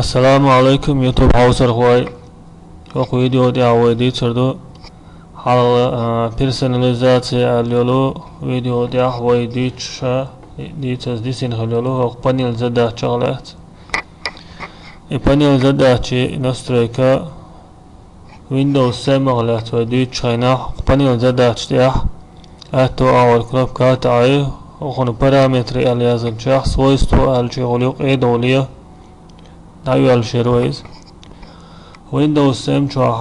السلام عليكم يوتيوب هاوسر هواي وق فيديو دي عويدي تردو حال بيرسوناليزاتي اليولو فيديو دي هواي ديتشا ديتس ديسين هلولو وق بانيل زدا شغلات بانيل زدا شي نستريكا ويندوز سمغلات وديتش هنا بانيل زدا تشتيح اتو اول كنوب كات اي وخن بارامتري اليازم شخص سويستو الشغليق ايدوليه دايو الشيرويز ويندوز سم چوح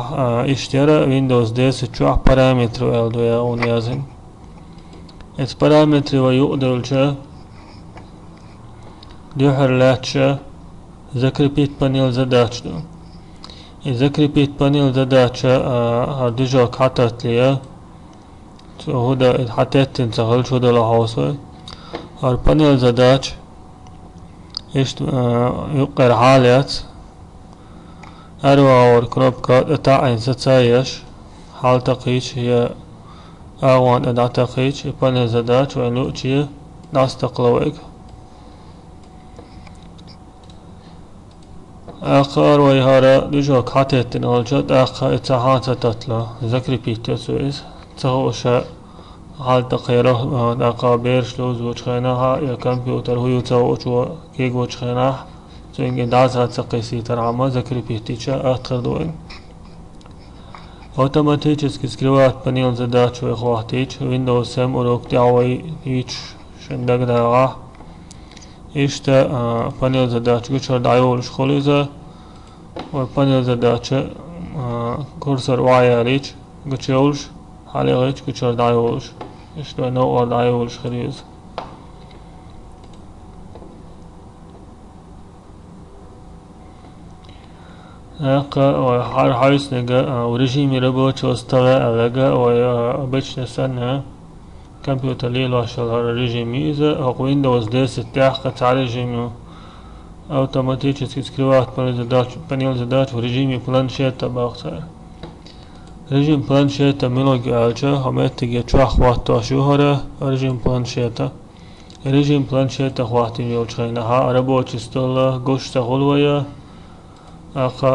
اشترى ويندوز 10 چوح بارامتر الدويا ونيازن ات بارامتر ويقدر چه ديحر لاتشا ذكر بيت بانيل زداتش دو ذكر بيت بانيل زداتشا هردجو كاتت ليا هودا حتى تنسخل شو دا لحوصي هر بانيل زداتش اشت يقر حالات أروع والكروب كات اتاعين ستايش حال تقيش هي أغوان ادع تقيش بانيل زداتش وين لوتشي ناس تقلوئك آخر ويهارا دجو كاتتن أولجد آخر اتحان ستتلا ذكري بيتو سويس تهوشا حال تقيره داقا بيرش لوز وچخيناها يا كمبيوتر هو يتوچو كيك وچخيناه سوينجي دازها تقيسي ترعما ذكري بيتيشا آخر دوين اوتوماتيچسكي سكريوات بانيل زداتش ويخواتيچ ويندوز سم وروك دعوي هيچ شندق داغا اشتا بانيل زداتش گوچر دايولش خوليزا وبانيل زداتش كورسر وعياليچ گوچيولش حاليغيچ گوچر دايولش اشتا نوع دايولش خريز وحار حارس نجا ورجيمي ربوش واستغى ألقى وبيش نسنة كمبيوتر ليل واشل رجيمي إذا ويندوز 10 تحقق على رجيمي اوتوماتيچسكي سكريوات بانيل زداتش ورجيمي بلانشيتا باختار رجيم بلانشيتا ملوغي آلچا همتگي چو خواتو شوهره رجيم بلانشيتا رجيم بلانشيتا خواتين يولچخينها ربوش استولا گوشتا غلويا اخا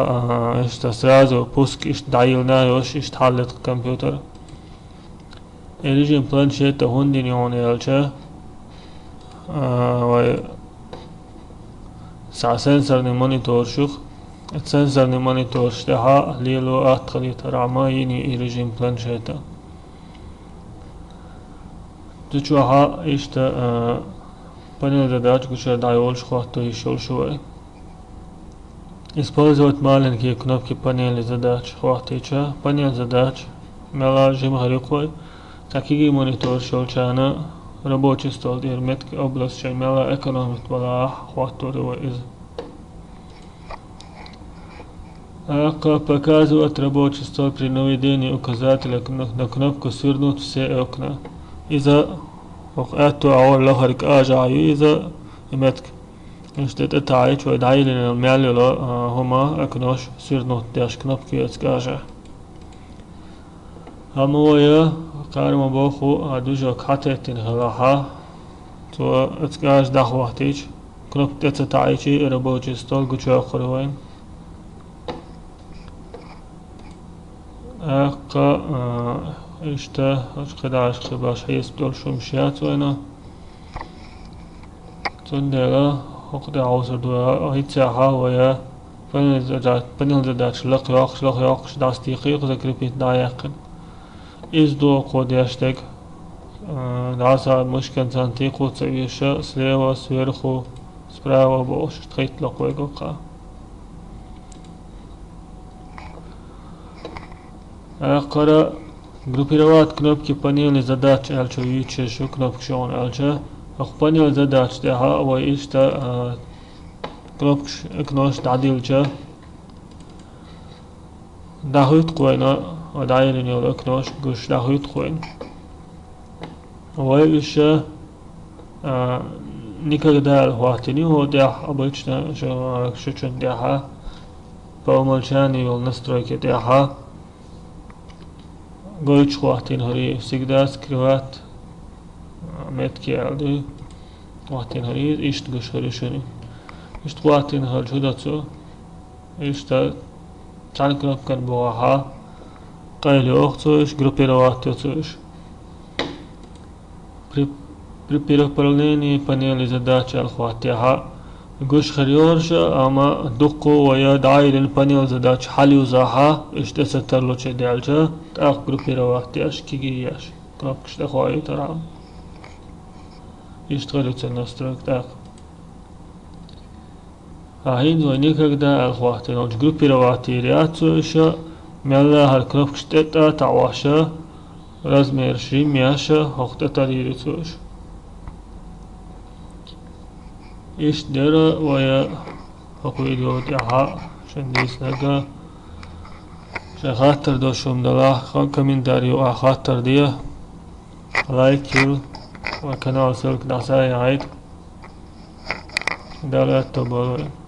اشتا سرازو بوسك اشت دايلنا يوش اشت حلت الكمبيوتر رجيم بلانشيتا هندين يوني آلچا و سا سنسر ني مونيتور شوخ السنسر ني مونيتور شتها ليلو اتخلي ترعما يني رجيم بلانشيتا تشوها اشتا بانيل زداتش گوشر دايولش خواتو يشول شوي использовать маленькие кнопки панели задач хватича панель задач мела жим харикой такие монитор шолчана рабочий стол дерметки область шаймела экономит вала хватурова из показывает рабочий стол при наведении указателя на кнопку свернуть все окна إذا وقعتوا أول لهرك آجعي إذا إمتك اشتت اتعيش ويدعي لنا المعللة هما اكناش سيرنوت داش كنبكي اتكاجة همويا قارما بوخو عدوجا كاتتين هلاها تو اتكاج داخواتيج كنبت اتعيشي اربوجي ستول قجا قروين اقا اشتا اشقداش خباش حيس بدول شمشيات وينا تندلا وقت عاوزر دوا هيت ساعة ويا بانيل زداتش لق ياقش داس دقيق ذكر بيت دايقن إز دو قود يشتك داسا مشكن سانتيقو تسويشا سليوا سويرخو سبراوا بوش تخيط لقوي قوقا قرأ группировать кнопки панели задач элчо ючешу кнопки шон элчо панел задач деха ва ишта кнопки кнош تعديلча дахуйт قوينا ودايرين يول кнош гуш дахуйт قوين ва иша никогда الهواتيني هو дех обычно шучен деха по умолчанию يول настройки деха Гойч хватин хори всегда скрывать метки алды хватин хори ишт гуш хори шуни ишт хватин хор чудацо işte tanıklıklar boğaha qaylı oqtuş, группировать При переуправлении панели задач الخواتها يقولش خريورشة أما دقو ويا دايرن بانيل задач حليوزاها إشتا سترلو چه دالجا تاق группировать كيجياش кнопка что خواهي ترى يشتغلوا настройк так. А инзо никогда الخواتين وش группировать реакцию ملا هالكنوبك شتتا تعواشا размер шимяша хоқтатаририцуш إيش درا ويا هقولي دعاء شنديس نجا شخاطر دوشم دلاه كمين داريو خاطر ديه لايك يو وقناة سلك دعساي عيد دلات تبارك